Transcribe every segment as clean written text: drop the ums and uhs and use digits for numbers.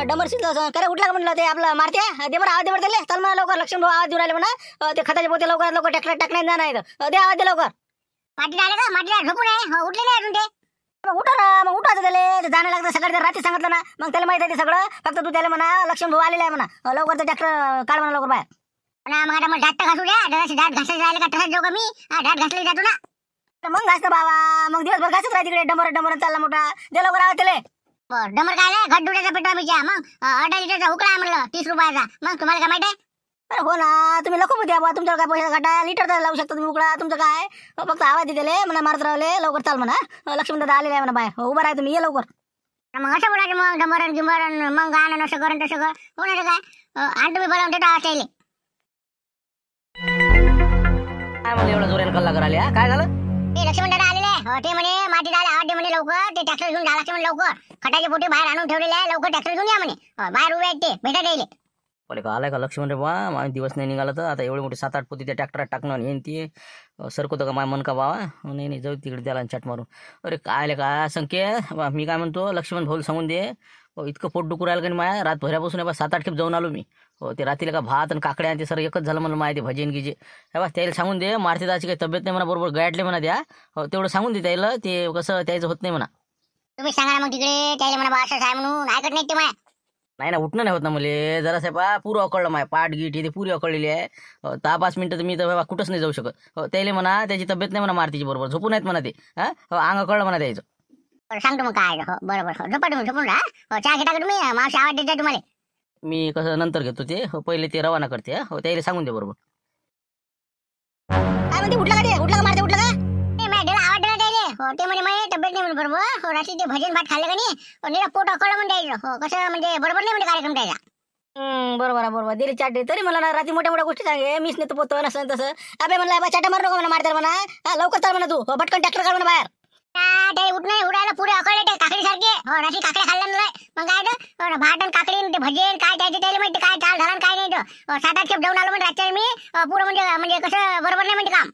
Dumber शिजलं करे उठला का म्हणलं ते आपलं मारते दे बरं आवाज दे बरं त्याले चल मला लवकर लक्ष्मण भाऊ आवाज देऊ राहिले म्हणा ते खताचे पोते लवकर लवकर ट्रॅक्टर टाकण्यात जाणार आहे दे आवाज दे लवकर माटी आले का माटी झोपून आहे उठले नाही अजून ते मग उठा ना मग उठायचं त्याला जाणं लागतं सकाळी रात्री सांगितलं ना मग त्याला माहिती आहे ते सगळं फक्त तू त्याला म्हणा लक्ष्मण भाऊ आलेला आहे म्हणा लवकर ते ट्रॅक्टर काढ म्हणा लवकर बाहेर मग आता मग दाट घासू द्या दाट घासायला राहिले का तसंच जाऊ का मी दाट घासले जातो ना तर मग घासतं बाबा मग दिवसभर घासत राहा तिकडे डंबर डंबर चालला मोठा दे लवकर आवाज त्याला बरं डंबर काय आहे घट दुड्याचा पेटवा मीच्या मग 8 लिटरचा उकळा आहे म्हणलं 30 रुपयाचा मग तुम्हाला काय माहिती आहे अरे हो ना तुम्ही लखो द्या बा तुमच्यावर काय पैसा घाटा लिटर तर लावू शकता तुम्ही उकळा तुमचं काय फक्त आवाज दिले म्हणा मारत राहिले लवकर चाल म्हणा लक्ष्मण दादा आलेले आहे म्हणा बाय उभा राहा तुम्ही ये लवकर मग असं बोलायचं मग डंबरण गिंबरण मग गाणं असं करण तसं कर होणार काय आणि तुम्ही बोलावून देता त्याला काय म्हणलं एवढं जोराने कल्ला करायला काय झालं ते लक्ष्मण दादा आलेले ते म्हणे माती दादा आवाज दे म्हणे लवकर ते ट्रॅक्टर घेऊन जा लक्ष्मण लवकर खटाचे पोटे बाहेर आणून ठेवलेले आहे लवकर ट्रॅक्टर घेऊन या म्हणे बाहेर उभे आहेत ते भेटा द्यायले अरे का आलाय का लक्ष्मण रे बा माझा दिवस नाही निघाला तर आता एवढे मोठे 7-8 पोती त्या ट्रॅक्टरात टाकणं येईन ती सरकवतं का माझ्या मन का बाबा नाही जाऊ तिकडे त्याला चट मारून अरे काय का संकेत मी काय म्हणतो लक्ष्मण भाऊ सांगून दे इतकं पोट दुखू राहिलं का माझ्या रात भऱ्यापासून 7-8 खेप जाऊन आलो मी ते रात्रीला का भात आणि काकड्या आणि ते सर एकच झालं म्हणलं माहिती भजन गिजे हे बा त्याला सांगून दे मारती दाची काही तब्येत नाही म्हणा बरोबर गाठले म्हणा द्या तेवढं सांगून दे त्याला ते कसं त्याचं होत नाही म्हणा तुम्ही सांगा मग तिकडे त्याला म्हणा असं आहे म्हणून ऐकत नाही ते माझ्या नाही ना उठणं नाही होत ना मला जरा साहेब पुरं अकळलं माय पाठ गीट हे पुरी अकळलेली आहे 10-5 मिनिटं तर मी तर बाबा कुठंच नाही जाऊ शकत त्याला म्हणा त्याची तब्येत नाही म्हणा मारतीची बरोबर झोपून आहेत म्हणा ते अंग अकळलं म्हणा द्यायचं सांगतो मग काय बरोबर झोपा तुम्ही झोपून राहा चहा घेता का तुम्ही मावशी आवाज देता तुम्हाला मी कसं नंतर घेतो ते पहिले ते रवाना करते त्याला सांगून दे बरोबर काय म्हणते उठला का ते उठला का मारते उठला का आवाज देणार त्याला ते म्हणे माझी तब्येत नाही म्हणून बरोबर रात्री ते भजन भात खाल्लं का नाही निरा पोट अकळलं म्हणून द्यायचं कसं म्हणजे बरोबर नाही म्हणजे कार्यक्रम द्यायचा बरोबर आहे बरोबर दिली चाटे तरी मला ना रात्री मोठ्या मोठ्या गोष्टी सांगे मीच नाही तर पोतो नसलं तसं अबे म्हणला चाटा मारू नको म्हणा मारते म्हणा लवकर चाल म्हणा तू पटकन ट्रॅक्टर काढ म्हणा बाहेर ते उठ नाही उडायला पुरे अकळले ते काकडी सारखे रात्री काकड्या खाल्ल्या नाही मग काय भात आणि काकडी ते भजन काय त्याचे त्याला माहिती काय चाल झाला काय नाही 7-8 खेप जाऊन आलो म्हणजे रात्री मी पुरं म्हणजे कसं बरोबर नाही म्हणजे काम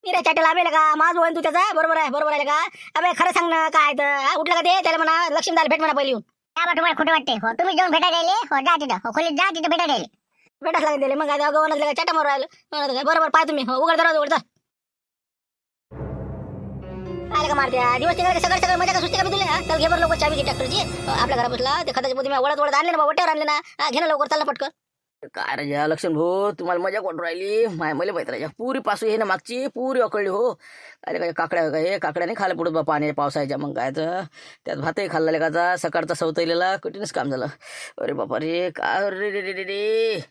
रे चाटेला आबेला का माझ होईल तू त्याचा बरोबर आहे का अबे खरं सांग ना काय तर उठलं का ते त्याला म्हणा लक्ष्मी दाल भेट म्हणा पहिली येऊन तुम्हाला खोटं वाटते तुम्ही जाऊन भेटा द्यायले जा तिथं खोलीत जा तिथं भेटा द्यायले भेटाच लागेल दिले मग काय गव्हाण का चाटा मारू राहिलं बरोबर पाय तुम्ही उघड दरवाजा उघडता आले का मारत्या दिवस सगळं मजा का सुट्टी कमी तुला तर घे बरं लवकर चाबी घे ट्रॅक्टरची आपल्या घरा बसला ते खताची पोती मी वळत आणले ना वट्यावर आणले ना घे ना लवकर चालला पटकन काय राजा लक्ष्मण भाऊ तुम्हाला मजा कोण राहिली मला माहिती राजा पुरी पासू हे ना मागची पुरी अकळली हो अरे काय काकड्या हे काकड्याने खायला पुढत बा पाण्याच्या पावसाच्या मग काय तर त्यात भातही खाल्ला लेखाचा सकाळचा सवतलेला कठीणच काम झालं अरे बापा रे काय रे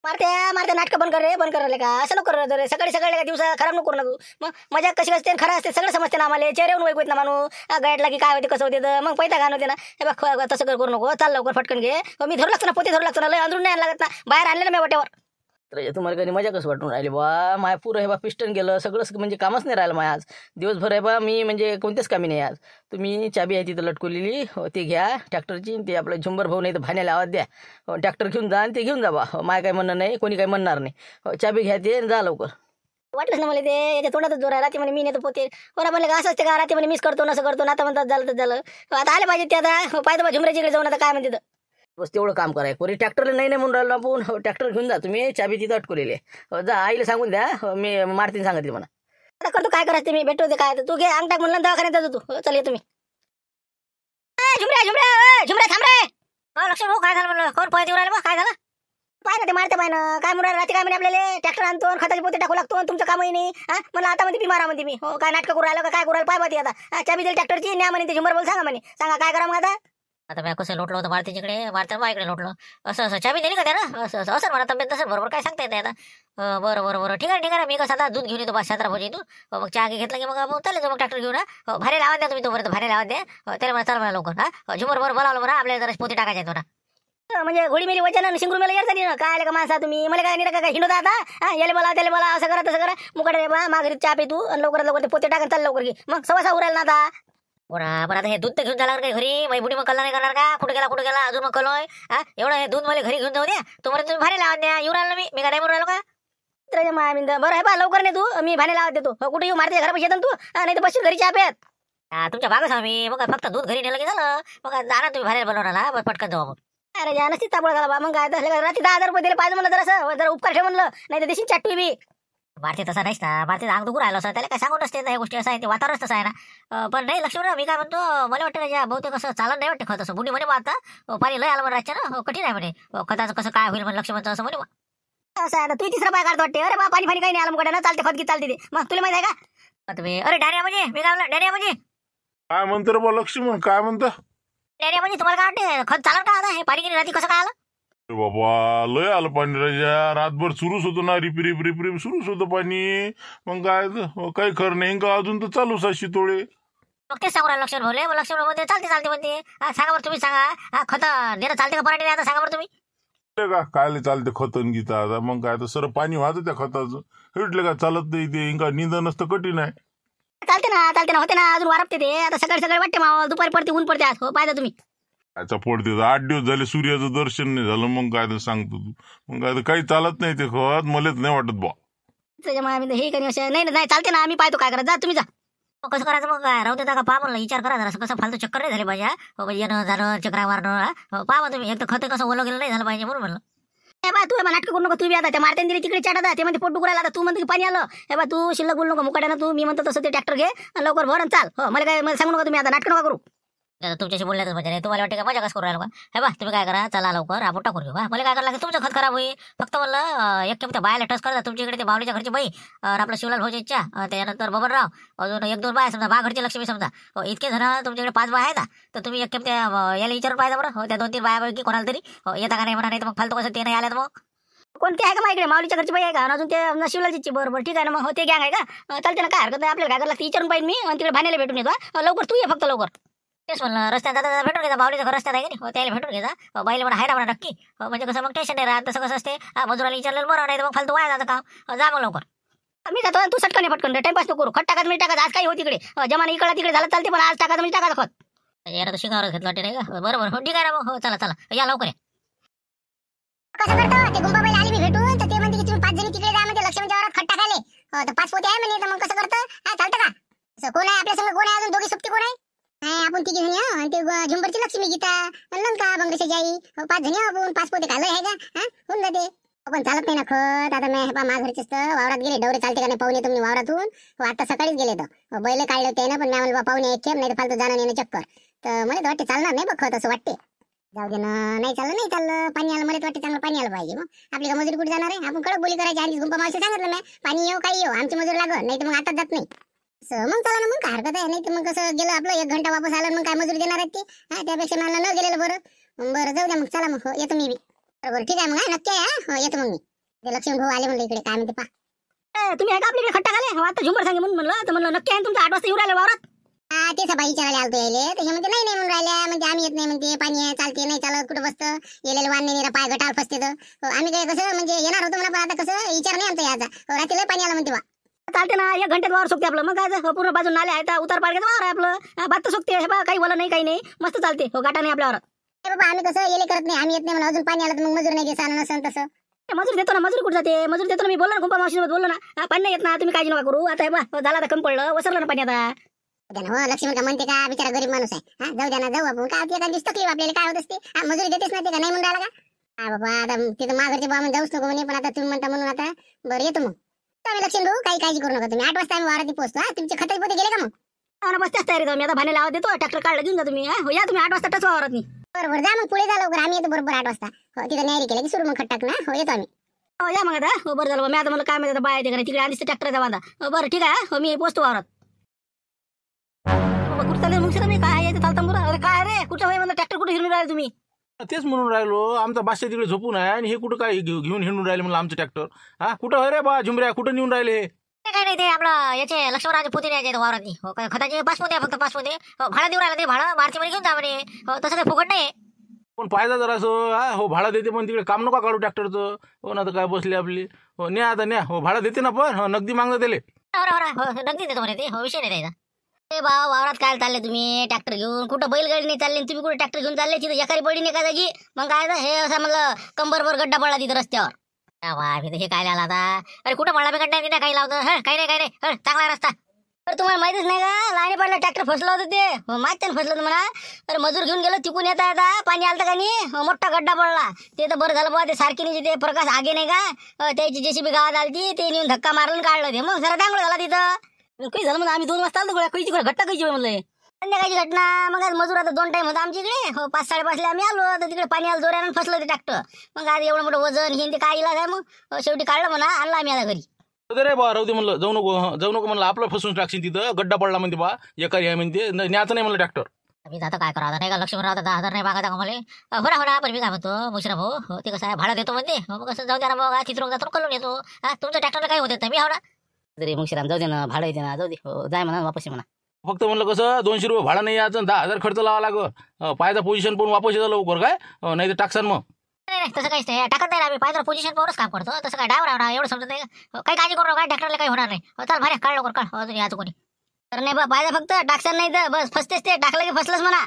मारते नाटकं बंद कर का असं नको करू रे सकाळी का दिवसा खराब नको करू ना तू मग मजा कशी असते खरं असते सगळं समजते ना आम्हाला चेहऱ्यावरून वैकू येत ना माणूस गायडला की काय होते कसं होते मग पैसा घाण होते ना हे बघ तसं करू नको चाल लवकर फटकन घे मी धरू लागतो ना पोते धरू लागतो ना लय अंदरून नाही लागत ना बाहेर आणले ना मी वाट्यावर तर तुम्हाला कधी मजा कसं वाटून राहिली बा माय पुरं हे बा पिस्टन गेलं सगळं म्हणजे कामच नाही राहिलं माय आज दिवसभर आहे बा मी म्हणजे कोणतेच कामी नाही आज तुम्ही चाबी आहे तिथं लटकवलेली ती घ्या ट्रॅक्टरची ते आपलं झुंबर भाऊ नाही तर भाण्याला आवाज द्या ट्रॅक्टर घेऊन जा आणि ते घेऊन जा बा माय काय म्हणणं नाही कोणी काही म्हणणार नाही चाबी घ्या ते जा लवकर वाटलंच ना मला ते याच्या तोंडातच जोर आहे रात्री म्हणे मी नेतो पोते कोणा म्हणले का असं असते का रात्री म्हणे मिस करतो नसं करतो ना आता म्हणतात झालं तर झालं आता आले पाहिजे ते आता पाहिजे बा झुमऱ्याच्या इकडे जाऊन आता काय म्हणते बस तेवढं काम करायचं कोणी ट्रॅक्टरला नाही म्हणून राहिलो आपण ट्रॅक्टर घेऊन जा तुम्ही चाबी तिथं अटकवलेली आहे जा आईला सांगून द्या मी मारतीन सांगते म्हणा आता करतो काय करायचं मी भेटतो ते काय तू घे अंग टाक म्हणलं दवाखान्यात जातो तू चल ये तुम्ही झुमऱ्या थांब रे लक्ष्मण भाऊ काय झालं म्हणलं कोण पळत येऊ राहिलं काय झालं पाय ना ते मारते पाय ना काय म्हणून रात्री काय म्हणे आपल्याला ट्रॅक्टर आणतो खताचे पोते टाकू लागतो तुमचं कामही नाही मला आता मध्ये बिमारा म्हणते मी हो काय नाटक करू राहिलं काय करू राहिलं पाय पाहते आता चाबी दिली ट्रॅक्टरची न्या म्हणे ते झुंबर बोल सांगा काय करा मग आता मी कसं लोटलो होतं मारतीकडे मारता बा इकडे लोटलो असं चाबी दिली का त्यानं असं म्हणा तब्येत नसेल बरोबर काय सांगता येते आता बरं ठीक आहे मी कसं आता दूध घेऊन येतो 5-7 भजी तू मग चहा घेतला की मग चालेल मग ट्रॅक्टर घेऊन भारी लावा द्या तुम्ही तोपर्यंत भारी लावा द्या त्याला मला चाल मला लवकर झुमर बरोबर बोलावलं बरं आपल्याला जरा पोती टाकायचे बरं म्हणजे घोडी मेली वचन शिंगरू मेला येत नाही काय का माणसा तुम्ही मला काय नाही काय हिंडता आता याला बोला त्याला बोला असं करा तसं करा मुकडे माघारी चहा पे तू आणि लवकरात ते पोते टाकून चाल लवकर की मग सवासा उरायला ना आता बरं आता हे दूध तर घेऊन झाल्यावर काही घरी माझी बुडी मग कल्ला नाही करणार का कुठे गेला अजून मग कलोय एवढं हे दूध मला घरी घेऊन जाऊ द्या तुम्हाला तुम्ही भारी लावा द्या येऊ राहिलो मी काय नाही म्हणून राहिलो का मामिंद बरं आहे बा लवकर नाही तू मी भाने लावत देतो कुठे येऊ मारते घरापाशी येतो तू नाही तर बसशील घरी चहा प्यात तुमच्या भागच आम्ही मग फक्त दूध घरी नेलं की झालं मग जाणार तुम्ही भारी बनवणार पटकन जाऊ मग अरे या नसती ताबड झाला बा. मग काय तर रात्री 10,000 रुपये दिले पाहिजे म्हणलं, जरा उपकार ठेव म्हणलं, नाही तर देशील चाटवी बी. भारतीय तसा नाहीच ना, भारतीय अंग दुखू राहिलं असं त्याला काय सांगून नसते या गोष्टी, असं आहे ते वातावरण तसं आहे ना. पण नाही लक्ष्मण, मी काय म्हणतो, मला वाटतं ना बहुतेक कसं चालत नाही वाटतं खत असं. बुडी म्हणे बा आता पाणी लय आलं म्हणून राहायचं ना, कठीण आहे म्हणे खताचं कसं काय होईल म्हणून लक्ष्मणचं असं म्हणे बा. असं आहे तू तिसरा पाय काढतो वाटते. अरे बा पाणी काही नाही आलं मग ना, चालते खत की चालते ते. मग तुला माहिती आहे का तुम्ही, अरे डायरिया म्हणजे मी काय म्हणलं, डायरिया म्हणजे काय म्हणतो रे बा लक्ष्मण, काय म्हणता? डायरिया म्हणजे तुम्हाला काय वाटते खत चालत का आता, हे पाणी किती राहते कसं काय आलं? अरे बाबा लय आलं पाणी राजा, रातभर सुरूच होतं ना, रिप रिप रिप रिप सुरूच होतं पाणी. मग काय काही खरं नाही का, अजून तर चालूच आहे शितोळे. मग तेच सांगू राहिलं लक्ष्मण भोले, मग लक्ष्मण मध्ये चालते चालते म्हणते. सांगा बरं तुम्ही, सांगा खत देणं चालते का पराठी आता, सांगा बरं तुम्ही. का कायले चालते खतन गीता आता, मग काय तर सर पाणी वाहतं त्या खताचं, हेटले का चालत नाही ते, इंका निंदन असतं कठीण आहे. चालते ना होते ना, अजून वारपते ते. आता सकाळी सकाळी वाटते मावा, दुपारी पडते ऊन पडते आज, हो पाहिजे तुम्ही. त्याचा पडते 8 दिवस झाले सूर्याचं दर्शन नाही झालं, मग काय तर सांगतो तू. मग काय तर काही चालत नाही ते खत, मलाच नाही वाटत बा. त्याच्यामुळे आम्ही हे काही असं नाही चालते ना, आम्ही पाहतो काय करायचं, जा तुम्ही जा. कसं करायचं मग, काय राहू देता का पहा म्हणलं, विचार करा जरा, कसं फालतू चक्कर नाही झाले पाहिजे, येणं जाणं चक्रा मारणं. पहा तुम्ही, एक तर खत कसं ओलं गेलं नाही झालं पाहिजे म्हणून म्हणलं. हे बा तू नाटक करू नको, तू बी आता त्या मारत्याने दिली तिकडे चाटा, ते म्हणते पोट दुखरायला, आता तू म्हणते की पाणी आलं. हे बा तू शिल्लक बोलू नको मुकाट्यानं, तू मी म्हणतो तसं ते ट्रॅक्टर घे आणि लवकर भर आणि चाल. हो मला सांगू नका तुम्ही, आता नाटक नका करू. तुमच्याशी बोलण्यातच मजा नाही, तुम्हाला वाटतं का मजा कसं करू राहिलो का? हे बा तुम्ही काय करा, चला लवकर आपण टाकून घेऊ. मला काय करायला लागेल, तुमचं खत खराब होईल. फक्त म्हणलं एक त्या बायाला टच करता, तुमच्या इकडे ते बावलीच्या घरची बाई, आपला शिवलाल भाऊची इच्छा, त्यानंतर बबनराव, अजून 1-2 बाय समजा, बा घरची लक्ष्मी समजा, इतके जण तुमच्याकडे 5 बाय आहेत ना, तर तुम्ही एक त्या याला विचारून पाहिजे बरं, त्या 2-3 बायापैकी कोणाला तरी येता का नाही म्हणा, नाही तर मग फालतू कसं ते नाही आल्यात मग. कोणते आहे का माझ्याकडे, माऊलीच्या घरची बाई आहे का, अजून ते शिवलालची, बरोबर ठीक आहे ना, मग ते गॅंग आहे का, चालते ना, काय हरकत नाही. आपल्याला काय करायला विचारून पाहिजे मी, आणि तिकडे भाण्याला भेटून येतो. लवकर तू ये फक्त लवकर. तेच म्हणलं, रस्त्यात जाता भेटून घेता, बावलीचं घर रस्त्यात आहे की नाही, त्याला भेटून घेता. बाईला म्हणा आहे ना म्हणा नक्की, म्हणजे कसं मग टेन्शन नाही राहत. तसं कसं असते, मजुराला विचारलेलं बरं, नाही तर मग फालतू वाया जातं काम. जा मग लवकर. मी जातो, तू सटकन फटकन टाइमपास नको करू. खट टाकायचं मी टाकायचं, आज काही होती तिकडे जमाना इकडे तिकडे झालं चालते, पण आज टाकायचं मी टाकायचं खत. यार तर शिंगावर घेतलं वाटते नाही का, बरोबर हो ठीक आहे ना मग, हो चला या लवकर. कसं करतो ते गुंबाबाई आली मी भेटून, तर ते म्हणते की तुम्ही 5 जणी तिकडे जा, म्हणजे लक्ष्मीच्या वावरात खट टाकायले. तर 5 पोते आहे म्हणे, तर मग कसं करतं, चालतं का? कोण आहे आपल्या संग, कोण आहे अजून, दोघी सुट्टी कोण आहे? आपण 3 जणी आहो, आणि ते झुंबरची लक्ष्मी, गीता, लंका, बंगलेशाची आई, 5 जणी आहो आपण. 5 पोते खाल्लं आहे का, होऊन जाते. पण चालत नाही ना खत. आता मी मा घरचेच तर वावरात गेले, डवरे चालते का नाही पाहुणे तुम्ही वावरातून, आता सकाळीच गेले तर बैल काढले होते ना, पण मी म्हणलं पाहुणे एक खेप, नाही तर फालतू जाणं येणं चक्कर. तर मला तर वाटते चालणार नाही बघ खत, असं वाटते. जाऊ दे ना, नाही चाललं पाणी आलं, मला वाटतं चांगलं पाणी आलं पाहिजे. मग आपली का मजुरी कुठे जाणार आहे, आपण कडक बोली करायची. आणि गुंपा मावशी सांगितलं मी, पाणी येऊ काही येऊ, आमची मजुरी लागत नाही, तर मग आताच जात नाही. मग चला ना, मग काय हरकत आहे. नाही तर मग कसं गेलं आपलं 1 घंटा वापस आलं, मग काय मजुरी देणार आहेत ते, त्यापेक्षा मला न गेलेलं बरं. जाऊ द्या मग, चला मग येतो मी बी. बरोबर ठीक आहे मग, नक्की आहे, येतो मग मी. ते लक्ष्मी भाऊ आले म्हणलं इकडे, काय म्हणते पा. तुम्ही आहे का आपल्याकडे खट्टा खाले, आता झुंबर सांगे म्हणून म्हणलं, तर म्हणलं नक्की आहे तुमचं 8 वाजता येऊ राहिले वावरात. ते सबाई विचारायला आलतो यायले, तर हे म्हणते नाही म्हणून राहिल्या, म्हणजे आम्ही येत नाही म्हणते, पाणी आहे चालते, नाही चालत कुठं बसतं, येलेलं वाण नाही, पाय गटार फसते. तर आम्ही काय कसं म्हणजे येणार होतो मला, पण आता कसं विचार नाही आमचा याचा, रात्री लय पाणी आलं म्हणते बा. चालते ना, 1 घंट्यात वावर सोकते आपलं. मग काय पूर्ण बाजून नाले आहेत, उतार पाडग्याचं वावर आहे आपलं, भात तर सोकते. हे बा काही बोला नाही, काही नाही, मस्त चालते. गाठा नाही आपल्यावर. बाबा आम्ही कसं येले करत नाही, आम्ही येत नाही म्हणून अजून पाणी आलं तर मग मजूर नाही देसा नसन तसं. मजूर देतो ना, मजूर कुठे जाते, मजूर देतो ना, मी बोललो ना गुंपा मावशीसोबत बोललो ना, पाणी नाही येत ना, तुम्ही काळजी नका करू. आता हे बा झाला, आता कमी पडलं, वसरलं ना पाणी आता. हो लक्ष्मी का म्हणते का, बिचारा गरीब माणूस आहे, जाऊ द्या ना, जाऊ आपण. काय एखाद दिवस तकलीफ आपल्याला काय होत असते, मजुरी देतेच ना ते, का नाही म्हणून राहिला का. बाबा आता तिथं माघरचे बाबा जाऊच नको म्हणे, पण आता तुम्ही म्हणता म्हणून आता बरं येतो मग. आम्ही लक्ष्मी भाऊ काही काळजी करू नका तुम्ही, 8 वाजता आम्ही वावरात पोहोचतो. तुमचे खताचे पोते गेले का मग? बस त्याच तयारी, मी आता भाण्याला आवाज देतो, ट्रॅक्टर काढला घेऊन जा तुम्ही. या तुम्ही 8 वाजता टच वावरात नाही. बरोबर जा मग, पुढे जा लवकर, आम्ही येतो बरोबर 8 वाजता. तिथं न्यारी केलं की सुरू मग खट टाक ना, येतो आम्ही. या मग आता, बरं झालं. मी आता मला काय माहिती बाय येते का तिकडे आधीच ट्रॅक्टरचा बांधा. बरं ठीक आहे, मी पोहोचतो वावरात. कुठं चालले मग सर, मी काय येते चालता बरं. अरे काय रे, कुठं म्हणलं ट्रॅक्टर कुठे हिरून राहिले तुम्ही? तेच म्हणून राहिलो, आमचा बादशाह तिकडे झोपून आहे, आणि हे कुठं काय घेऊन हिंडून राहिले म्हणलं आमचं ट्रॅक्टर. कुठं अरे बा झुमऱ्या, कुठं नेऊन राहिले? काय नाही, ते आपलं याचे लक्ष्मणरावचे पोते न्यायचे वावरात. खताचे 5 पोते, फक्त 5 पोते भाडा देऊ राहिला. ते भाडा मार्ची मध्ये घेऊन जा म्हणे, तसं काही फुकट नाही. पण पाहिजे जरा असं, हो भाडा देते, पण तिकडे काम नका काढू ट्रॅक्टरचं. हो ना, तर काय बसली आपली. हो न्या आता न्या, हो भाडा देते ना, पण नगदी मागणं दिले. नगदी देतो म्हणे ते, विषय नाही द्यायचा. ते बाबा वावरात काय चालले तुम्ही ट्रॅक्टर घेऊन, कुठं बैलगाडी नाही चालले, तुम्ही कुठे ट्रॅक्टर घेऊन चालले, तिथं एखादी पडी नाही का जागी. मग काय हे असं म्हणलं कंबरवर गड्डा पडला तिथं रस्त्यावर. हे काय आला आता. अरे कुठं पडला मी गड्डा काही लावतं, काही नाही चांगला रस्ता. तर तुम्हाला माहितीच नाही का लाईनी पडला ट्रॅक्टर फसलं होतं ते माहित त्यानं फसलं होतं म्हणा. तर मजूर घेऊन गेलो तिकून येता येता पाणी आलं का नाही मोठा गड्डा पडला. ते तर बरं झालं बा ते सारखी ते प्रकाश आगे नाही का त्याची जेसीबी गावात आली ते नेऊन धक्का मारलं काढलं ते मग जरा दांगड झाला तिथं. काही झालं म्हणून आम्ही 2 वाजता आलो कळीची घट्टा कळची म्हणलं संध्याकाळची घटना. मग आज मजूर आता 2 टाइम होता आमच्या इकडे 5-5:30 आम्ही आलो तर तिकडे पाणी आलं जोरानं फसलं ते ट्रॅक्टर. मग आज एवढं मोठं वजन हे ते काय इलाज आहे मग शेवटी काढलं म्हणा आणलं आम्ही आता घरी. रे बा राहू दे म्हणलं जाऊ नको म्हणलं आपलं फसून टाकशील तिथं गड्डा पडला म्हणते बा एकारी आहे म्हणते न्यायचं नाही म्हणलं ट्रॅक्टर. मी आता काय करावं नाही का लक्ष्मणराव 10,000 नाही मागा का मला हो पण मी काय म्हणतो मुश्रा भाऊ ते कसं आहे भाडं देतो म्हणते मग कसं जाऊ द्या ना बघा चित्र जातो करून येतो. तुमच्या ट्रॅक्टरला काय होते मी हवडा तरी मुश्राम जाऊ दे ना भाडं येते ना जाऊ दे जाय म्हणा वापस म्हणा. फक्त म्हणलं कसं 200 रुपये भाडं नाही यायचं 10,000 खर्च लावा लागं पायचा पोझिशन पण वापस येतं लवकर काय नाही तर टाकसान मग. नाही तसं काहीच नाही टाकत नाही आम्ही पाहिजे पोझिशन पावरच काम करतो तसं काय डायव्हर आवडा एवढं समजत नाही काही काळजी करू काय ट्रॅक्टरला काही होणार नाही. चल भारी काढ लवकर काढ अजून याचं कोणी तर नाही बा पाहिजे फक्त टाकसान नाही तर बस फसतेच ते टाकलं की फसलंच म्हणा.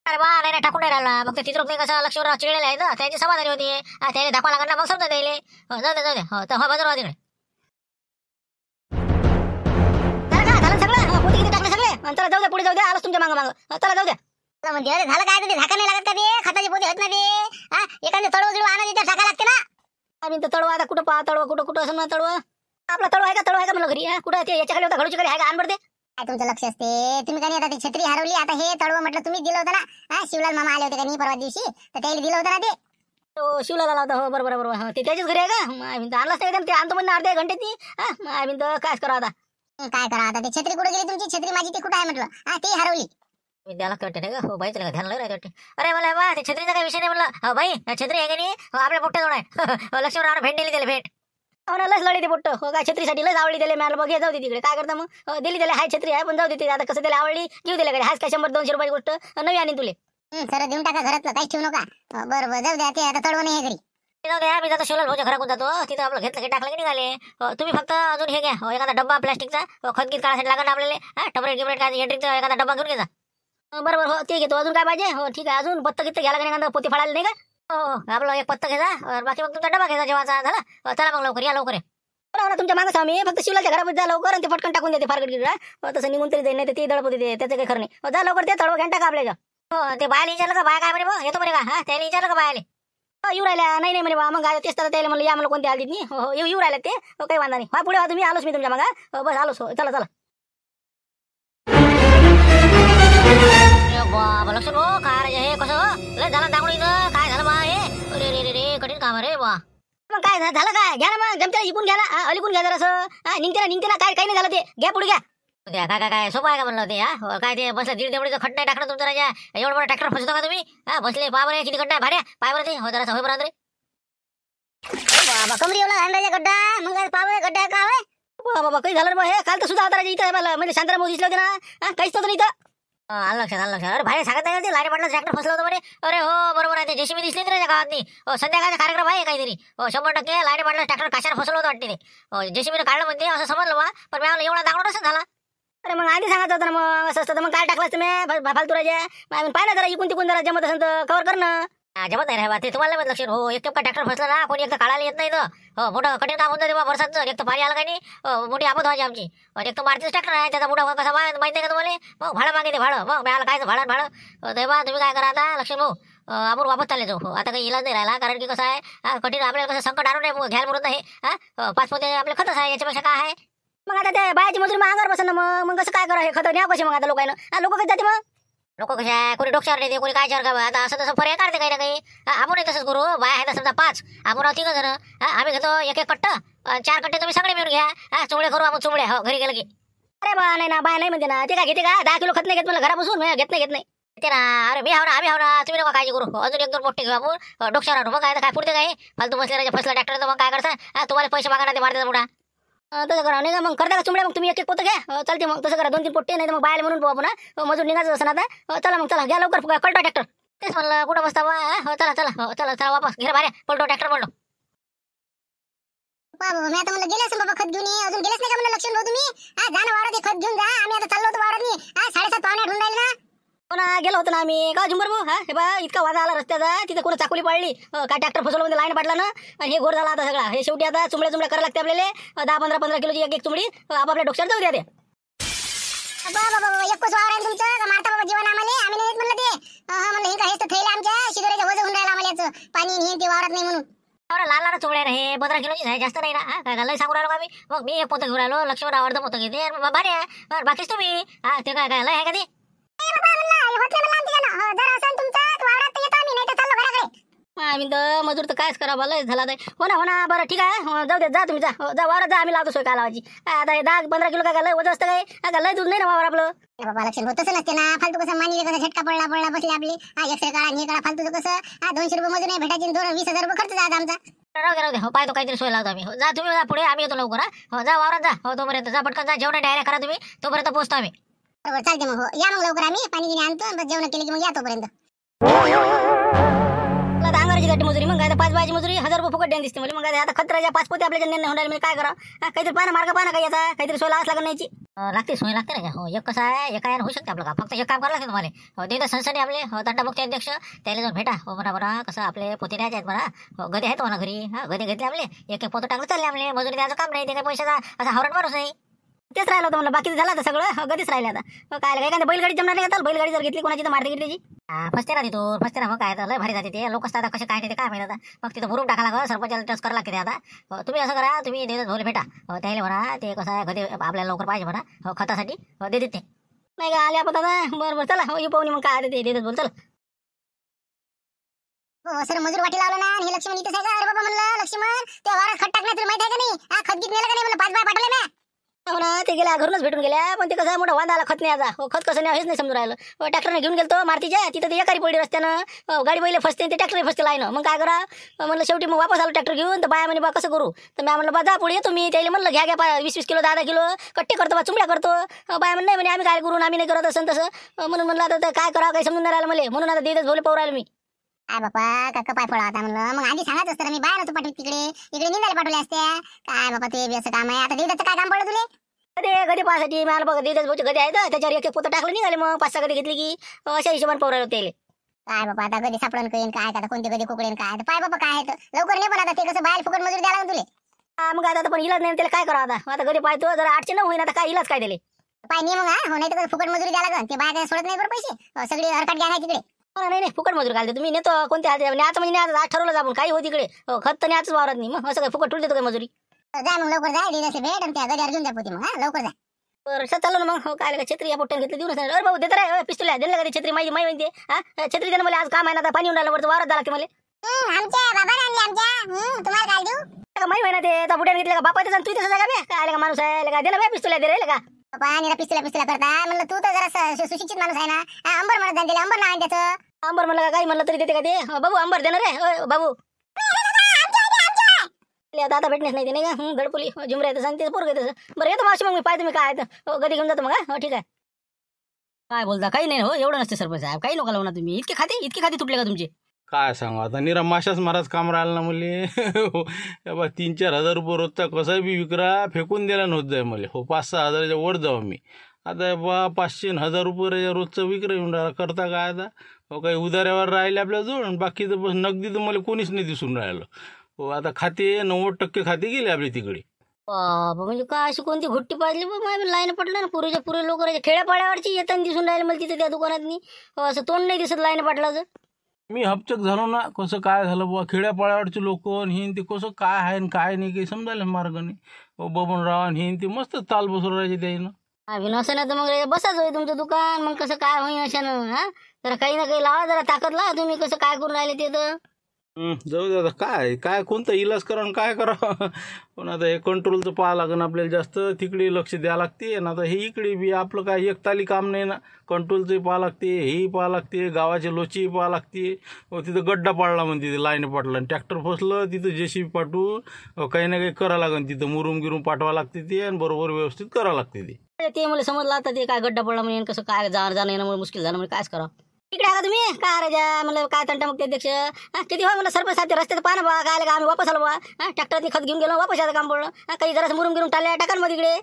अरे बा नाही टाकून नाही राहिला फक्त तिथं नाही कसं लक्ष्मणराव चिडलेला आहे तर त्याची समाधानी होती त्याने दाखवा लागणार मग समजा द्यायले जाऊ दे तर हो बाजूला तिकडे झालं सगळं पोती किती टाकलं सगळे चला जाऊ द्या पुढे जाऊ द्या आलोच तुमच्या मागं चला जाऊ द्या. म्हणजे अरे झालं काय ते झाका नाही लागत का ते खताची पोती होत नाही ते एखादं तळव गिळव आणा तिथे टाका लागते ना. आम्ही तर तळवा आता कुठं पहा तळवा कुठं असं ना तळवा आपला तळवा आहे का म्हणलं घरी कुठं ते याच्याकडे होता घडूच्या घरी आहे का आणबडते काय तुमचं लक्ष असते तुम्ही काही आता ती छत्री हरवली आता हे तळव म्हटलं तुम्ही दिलं होतं ना शिवलाल मामा आले होते का नाही परवा दिवशी तर त्याला दिलं होतं ना ते. तो शिवला होता हो बरोबर ते त्याच्याच घरी आहे का आम्ही तर आणलाच नाही ते आणतो म्हणजे अर्ध्या घंटे ती आम्ही तर कायच करावं आता. काय करा आता ते छत्री कुठे गेली तुमची छत्री माझी ती कुठं आहे म्हटलं ती हरवली. द्यायला वाटते नाही का हो भाई त्याला ध्यान लागलं वाटते. अरे मला बा ते छत्रीचा काही विषय नाही म्हणलं हो भाई छत्री आहे का नाही आपल्या पोट्ट्या जवळ आहे लक्ष्मणराव भेट दिली त्याला भेट लस लढी ते पोट्ट हो काय छत्रीसाठी लस आवडली त्याला मला बघ जाऊ दे तिकडे काय करता मग दिली त्याला हाय छत्री आहे पण जाऊ दे आता कसं त्याला आवडली घेऊ दिल्या कडे हाच काय 100-200 रुपयाची गोष्ट नवी आणि तुले सर देऊन टाका घरातलं काही ठेवू नका. बरं जाऊ द्या ते आता तळव नाही घरी जाऊ द्या मी जातो शिवलाल भाऊच्या घराकडून जातो तिथं आपलं घेतलं की टाकलं की निघाले. तुम्ही फक्त अजून हे घ्या एखादा डब्बा प्लास्टिकचा खतगीत काढायसाठी लागणार आपल्याला टबरेट गिबरेट काय इलेक्ट्रिकचा एखादा डब्बा घेऊन घ्यायचा. बरोबर हो ते घेतो अजून काय पाहिजे हो ठीक आहे अजून पत्ता किती घ्यायला का नाही पोती फाळायला नाही का हो आपलं एक पत्ता घ्यायचा बाकी मग तुमचा डबा घ्यायचा जेव्हा झाला चला मग लवकर या लवकर बरोबर तुमच्या मागं आम्ही फक्त शिवलाच्या घरामध्ये जा लवकर आणि ते पटकन टाकून देते फारकट गिरा तसं निघून तरी जाईल नाही तर ती दडप देते त्याचं काही खरं नाही जा लवकर ते तळव घ्या टाका आपल्याला. हो ते बायला विचारलं का बाय काय म्हणे मग येतो म्हणे का त्याला विचारलं का बायले येऊ राहिल्या नाही म्हणे बा मग तेच तर त्याला म्हणलं या मला कोणते आली नाही हो येऊ राहिल्या ते काही वांधा नाही हा पुढे तुम्ही आलोच मी तुमच्या मागा बस आलोच हो चला बाबा लक्ष हो काय हे कसं लय झालं दांगडू इथं काय झालं बा हे रे कठीण काम आहे रे बा मग काय झालं काय घ्या ना मग जमतेला इकून घ्या ना अलीकून घ्या जरा असं निघते ना काय काही नाही झालं ते घ्या पुढे घ्या काय सोपं आहे का म्हणलं ते काय ते बसलं 1.5 तेवढीचं खड्डा नाही टाकणं तुमचं राजा एवढं मोठा ट्रॅक्टर फसतो का तुम्ही बसले पावर किती खड्डा भाड्या पायवर ते हो जरा होय बरं रे बाबा कमरी एवढा अंडाचा गड्डा मग पावर गड्डा का होय बाबा काही झालं बा हे काल तर सुद्धा आता इथं म्हणजे शांताराम दिसले होते ना काहीच तर इथं आलं लक्षात अरे भाई सांगत नाही ते लाईट पडलं ट्रॅक्टर फसलं होतं बरे अरे हो बरोबर आहे ते जेसीबी दिसली नाही गावात संध्याकाळचा कार्यक्रम आहे काहीतरी 100% लाईट पडलं ट्रॅक्टर कशाला फसलं होतं वाटते ते जेसीबीने काढलं म्हणते असं समजलं बा पण मला एवढा दाखवत असं झाला. अरे मग आधी सांगायचं होतं ना मग असं असतं तर मग काय टाकलं तुम्ही फालतू राजा पाहिलं जरा इकून तिकून जरा जमत असेल तर कव्हर करणं जमत नाही रे ते तुम्हाला लक्ष हो एक ट्रॅक्टर फसला ना कोणी एक तर काढायला येत नाही तर हो मोठं कठीण काम होतं तेव्हा वर्षाचं एक तर पाणी आलं काही नाही मोठी आपत व्हायची आमची एक तर मारतीच ट्रॅक्टर आहे त्याचा मोठा कसा माहिती नाही का तुम्हाला मग भाडं मागे ते भाडं मग मला कायचं भाडं तेव्हा तुम्ही काय करा आता लक्ष भाऊ आपण वापस चालले जाऊ आता काही इलाज नाही राहिला कारण की कसं आहे कठीण आपल्याला कसं संकट आणून नाही घ्यायला म्हणत नाही 5 पोते आपले खतच आहे याच्यापेक्षा काय आहे मग आता ते बायाची मजुरी महागार बसन ना मग कसं काय करा हे खतं न्या कसे मग आता लोकांना लोक कसं जाते मग लोक कशा आहे कोणी डोक्यावर येते कोणी काय चार का आता असं तसं पर्याय काढते काही ना काही आपण तसंच करू बाय आहे समजा 5 आपण 3 जण आम्ही घेतो एक कट्ट 4 कट्टे तुम्ही सगळे मिळून घ्या चुमडे करू आपण चुमडे हो घरी गेलं की अरे बा नाही ना बाय नाही म्हणते ना ते काय घेते का 10 किलो खत नाही घेत मला घरापासून घेत नाही ते ना अरे मी आम्ही ना तुम्ही नका काळजी करू अजून 1-2 पोट्टे घेऊ आपण डोक्यावर आणू मग काय पुढते काय फालतू बसले फसला ट्रॅक्टर मग काय करता तुम्हाला पैसे मागणार ते मारते पुढा तसं करा नाही का मग करता का चुमड्या मग तुम्ही एक पोतं घ्या चालते मग तसं करा 2-3 पोट्टे नाही तर मग बायला म्हणून आपण मजूर निघायचं असं आता चला मग चला घ्या लवकर कळतो ट्रॅक्टर तेच म्हणलं कुठं बसता बा चला वापस घे बाऱ्या पलटो ट्रॅक्टर पलटो बाबा मी आता मला गेले असं बाबा खत घेऊन अजून गेलेच नाही का म्हणलं लक्ष्मण भाऊ तुम्ही जा ना वावरात खत घेऊन जा आम्ही आता चाललो होतो वावरात 7:30 पावणे ढूंढ राहिले ना कोणा गेलो होतो ना आम्ही का झुंबर भाऊ हे बा इतका वाजा आला रस्त्याचा तिथे कोणा चाकोली पाडली काय ट्रॅक्टर फसवलं म्हणजे लाईन पाडला ना आणि हे घोर झाला आता सगळा हे शेवटी आता चुमड्या करायला लागते आपल्याला 10-15 किलोची एक चुमडी आपापल्या डोक्यावर जाऊ द्या ते बाबा बाबा एकच वावर आहे तुमचं का मारता बाबा जीवन आम्हाला आम्ही नाही म्हणलं ते म्हणलं हे काय थैले आमच्या शिदोऱ्याच्या वजन होऊन राहिलं आम्हाला याचं पाणी हे ते वावरात नाही म्हणून अरे लहान लहान चोळ्या रे हे 15 किलोचीच आहे जास्त नाही ना काय लय सांगू राहिलो का मी मग मी एक पोतं घेऊन राहिलो लक्ष्मण अर्ध पोतं घेते भारी आहे बाकीच तुम्ही ते काय लय आहे का ते आम्ही तर मजूर तर कायच करा लय झाला हो ना बरं ठीक आहे जाऊ दे जा तुम्ही जा वावरात जा आम्ही लावतो सोय काय लावायची आता हे 10-15 किलो काय लय वजन असतं काय लय दूध नाही ना वावर आपलं बाबा लक्षण होतच नसते ना फालतू कसं मानी कसं झटका पडला बसले आपली एक्सरे काढा हे काढा फालतू कसं 200 रुपये मजूर नाही भेटायची 20,000 रुपये खर्च जायचा आमचा राहू दे हो पाहतो काहीतरी सोय लावतो आम्ही जा तुम्ही जा पुढे आम्ही येतो लवकर हो जा वावरात जा हो तोपर्यंत जा पटकन जा जेवण डायरेक्ट करा तुम्ही तोपर्यंत पोहोचतो आम्ही बरोबर चालते मग हो या मग लवकर आम्ही पाणी गिनी आणतो बस जेवण केले की मग या तोपर्यंत अंगाराची गड्डी मजुरी मग काय 5 बायची मजुरी 1000 रुपये फुकट देऊन दिसते मला मग आता खतराच्या 5 पोते आपल्या जन्म होणार मी काय करा काहीतरी पाना मार्ग पाना काही आता काहीतरी सोय लावाच लागत नाहीची लागते सोय लागते ना हो एक कसं आहे एका यानं होऊ शकते आपलं का फक्त एक काम करावं लागतं तुम्हाला हो ते संस्थाने आपले हो तंटामुक्ती अध्यक्ष त्याला जाऊन भेटा हो बरा कसं आपले पोते द्यायचे आहेत म्हणा हो गदे आहेत म्हणा घरी हा गदे घेतले आपले एक पोतं टाकलं चालले आपले मजुरी द्यायचं काम नाही ते काही पैशाचा असा हवराट मारूच नाही तेच राहिलं होतं मला बाकी झालं आता सगळं गदीच राहिले आता काय एखाद्या बैलगाडी जमणार नाही का बैलगाडी जर घेतली कोणाची तर मारती घेतली फसते ना तिथून फसते ना मग काय लय भारी जाते ते लोक असतात कसे काय नाही ते काय माहिती आता मग तिथं भरून टाका लागलं सरपंचाला टच करावं लागते आता तुम्ही असं करा तुम्ही देतात भोले भेटा त्याला म्हणा ते कसं आहे गदे आपल्याला लवकर पाहिजे म्हणा हो खतासाठी दे देते नाही का आले आपण आता बरं चला हो येऊ पाहुणे मग काय ते देतात बोल चला हो सर मजूर वाटी लावलं ना हे लक्ष्मण इथं आहे का अरे बाबा म्हणलं लक्ष्मण त्या वावरात खत टाकणार तुला माहिती आहे का नाही खत गीत नेलं का नाही म्हणलं 5 बाय पाठवले ना हो ना ते गेल्या घरूनच भेटून गेल्या पण ते कसं मोठा वांदा आला खत नाही आता हो खत कसं नाही हेच नाही समजून राहिलं ट्रॅक्टरने घेऊन गेलो मारतीच्या तिथं ते एकारी पडली रस्त्यानं गाडी बैल फसते ते ट्रॅक्टर फसते लाईन मग काय करा म्हणलं शेवटी मग वापस आलो ट्रॅक्टर घेऊन तर बाया म्हणे बा कसं करू तर मी म्हणलं बा जा पुढे येतो मी त्याला म्हणलं घ्या 20-20 किलो 10 किलो कट्टे करतो बा चुमड्या करतो बाया म्हणलं नाही म्हणे आम्ही काय करून आम्ही नाही करत असं तसं म्हणून म्हणलं आता काय करावं काही समजून नाही राहिलं मला म्हणून आता देतच भोले पाहू राहिलो मी काय बापा काका पाय पडा आता म्हणलं मग आधी सांगायचं असतं मी बाहेर होतो पाठवत इकडे निंदायला पाठवले असत्या काय बाबा ते असं काम आहे आता देताचं काय काम पडलं तुले अरे गदी पासाठी मला बघा देतच भाऊचे गदी आहेत त्याच्यावर एक पोतं टाकलं निघाले मग 5-6 गदी घेतली की अशा हिशोबाने पाहू राहिलो त्याला काय बाबा आता कधी सापडून कळेन काय आता कोणते कधी कुकडेन काय पाय बाबा काय लवकर नाही पण आता ते कसं बाहेर फुकट मजुरी द्यायला लागेल तुले मग आता पण इलाज नाही त्याला काय करावं आता गदी पाहतो जरा 800 होईन आता काय इलाज काय दिले पाय नाही मग हो नाही तर फुकट मजुरी द्यायला लागेल ते बाहेर काय सोडत नाही बरं पैसे सगळी हरकत घ्या तिकडे नाही फुकट मजुरी घालते तुम्ही नेतो कोणत्या हात म्हणजे आज ठरवलं जाऊन काही हो तिकडे खत तर न्याच वावरत नाही मग असं काय फुकट ठुल देतो काय मजुरी जा मग लवकर जा देत असे भेट आणि त्या गदी अर्जुन पोती मग लवकर जा बरं चाललो ना मग काय का छत्री या पोट्यान घेतली देऊन अरे भाऊ देत रे पिस्तूल दिलं का छत्री माहिती माहिती छत्री देणं मला आज काम आहे ना आता पाणी येऊन राहिलं वरचं वावरात झाला की मला आमच्या बाबा आणले आमच्या तुम्हाला काय देऊ माहिती आहे ना ते आता बुट्यान घेतलं का बापा तू तसं जागा बे काय का माणूस आहे का दे ना पिस्तूल दे रे का बाबा आणि पिस्तुला करता म्हणलं तू तर जरा सुशिक्षित माणूस आहे ना अंबर म्हणत जाणते अंबर नाव त्याचं अंबर म्हणलं का काही म्हणलं तरी देते का ते बाबू अंबर देणार रे बाबू आता भेटणेच नाही ते नाही का गडपुली जुमरे येतं सांगते पोरग तसं बरं येतो मावशी मग मी पाहतो मी काय गदी घेऊन जातो मग हो ठीक आहे काय बोलता काही नाही हो एवढं नसते सरपंच साहेब काही नका लावू ना तुम्ही इतके खाते तुटले का तुमचे काय सांगू आता निरा माशाच महाराज काम राहिलं ना मुले बा 3-4 हजार रुपये रोजचा कसा बी विकरा फेकून दिला नव्हतं जाय मला हो 5-6 हजाराच्या वर जाऊ मी आता बा 500-1000 रुपये रोजचं विक्रय येऊन राहिला करता काय आता हो काही उधाऱ्यावर राहिले आपल्या जवळ बाकी तर बस नगदी तर मला कोणीच नाही दिसून राहिलं हो आता खाते 90% खाते गेले आपले तिकडे म्हणजे काय अशी कोणती घुट्टी पाजली लाईन पडलं ना पुरेच्या पुरे लोक खेड्यापाड्यावरची येताना दिसून राहिले मला तिथे त्या दुकानात असं तोंड नाही दिसत लाईन पाटलाचं मी हपचक झालो ना कसं काय झालं बुवा खेड्यापाड्यावरचे लोक हिन ते कसं काय आहे आणि काय नाही काही समजायला मार्गाने बबनराव आणि हिन ते मस्त ताल बसून राहायचे त्यानं असं ना तर मग बसाच होय तुमचं दुकान मग कसं काय होईन अशानं जरा काही ना काही लावा जरा ताकद लावा तुम्ही कसं काय करून राहिले ते तर जाऊ दे आता काय कोणता इलाज करा आणि काय करा पण आता हे कंट्रोलचं पाहा लागेल आपल्याला जास्त तिकडे लक्ष द्यावं लागते आणि आता हे इकडे बी आपलं काय एकताली काम नाही ना कंट्रोलचंही पाहा लागते हेही पाहा लागते गावाचे लोची पाहा लागते तिथं गड्डा पाडला म्हणते तिथे लाईन पाडला आणि ट्रॅक्टर फसलं तिथं जेसीबी पाठवू काही ना काही करावं लागेल तिथं मुरुम गिरून पाठवावं लागते ते आणि बरोबर व्यवस्थित करावं लागते ते मला समजलं आता ते काय गड्डा पडला म्हणजे कसं काय जाणं येणं मुश्किल झालं म्हणजे कायच करावं इकडे आला तुम्ही काय राजा म्हणलं काय तंटामुक्ती अध्यक्ष किती हो म्हणलं सरपंच साहेब रस्त्यात पाहा बा काय का आम्ही वापस आलो बा ट्रॅक्टरने खत घेऊन गेलो वापस यायचं काम पडलं काही जरा मुरुम गिरून टाळल्या टाकांमध्ये इकडे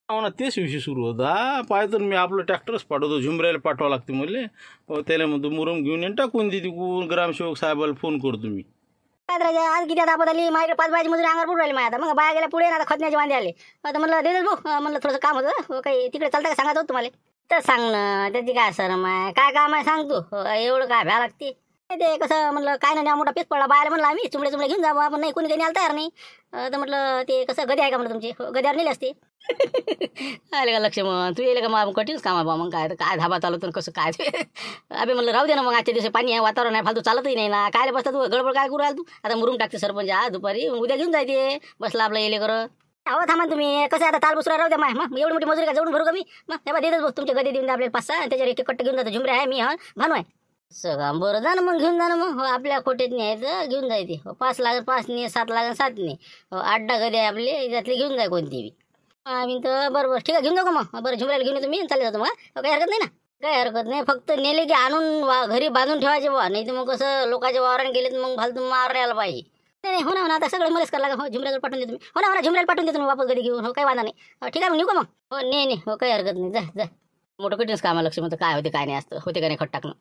हो ना तेच विषय सुरू होता पाहतो मी आपलं ट्रॅक्टरच पाठवतो झुमऱ्याला पाठवावं लागते मला त्याला म्हणतो मुरुम घेऊन येऊन टाकून दे तिकून ग्रामसेवक साहेबाला फोन करतो मी काय राजा आज किती आता आली माझ्याकडे 5 बायची मजुरी अंगावर पुढे राहिली माझ्या आता मग बाया गेल्या पुढे ना आता खतण्याचे वांदे आले आता म्हणलं दे भाऊ म्हणलं थोडंसं काम होतं काही तिकडे चालतं का सांगायचं होतं तुम्हाला तर सांग ना, त्याची काय शरम आहे, काय काम आहे सांग तू. एवढं काय भ्या लागते. ते कसं म्हणलं काय नाही मोठा पीस पडला बायला म्हणलं आम्ही चुमडे चुमडे घेऊन जावं, आपण नाही कोणी काही न्यायला तयार नाही. तर म्हटलं ते कसं गदी आहे का म्हणलं तुमची, गद्यावर नेली असते. आले का लक्ष मग तू येईल का मग कंटिन्यूच काम आहे मग काय काय धाबा चालवतो कसं काय अबे म्हणलं राहू दे ना मग, आजच्या दिवशी पाणी आहे वातावरण आहे फालतू चालतही नाही ना, काय बसता तू गडबड काय करू राहिला तू. आता मुरुम टाकते सरपंच आज दुपारी, उद्या घेऊन जायते बसला आपलं येले करत. अहो थांबा तुम्ही, कसं आता ताल बसरा राहू द्या. मग एवढी मोठी मजुरी का जवळून भरू का मी. मग तेव्हा देतच बघ तुमच्या गदी देऊन द्या आपल्याला 5-6, त्याच्यावर एक कट्ट घेऊन जातो. झुमरे आहे मी, हा भानू आहे सगळं बरं. जा ना मग घेऊन जा ना मग. आपल्या खोटेत न्यायचं घेऊन जायचे. 5 लागेल 5 नाही, 7 लागेल 7 नाही. 8-10 गदी आहे आपली, त्यातली घेऊन जाय कोणती बी. आम्ही तर बरोबर ठीक आहे घेऊन जाऊ का मग. बरं झुमऱ्याला घेऊन येतो मी, चालले जातो मग. काही हरकत नाही ना, काही हरकत नाही. फक्त नेले की आणून घरी बांधून ठेवायचे बा, नाही तर मग कसं लोकांच्या वावराने गेले तर मग फालतू मारायला पाहिजे. नाही हो ना आता सगळं मलाच करायला. हो झुमऱ्याला पाठवून देतो मी. हो ना झुमऱ्याला पाठवून देतो मी वापस गडी घेऊन. हो काही वादा नाही. ठीक आहे मग निघू का मग. हो नाही हो काही हरकत नाही. जा मोठं कठीणच काम आहे लक्ष म्हणतं काय होते काय नाही असतं होते का नाही खट टाकणं.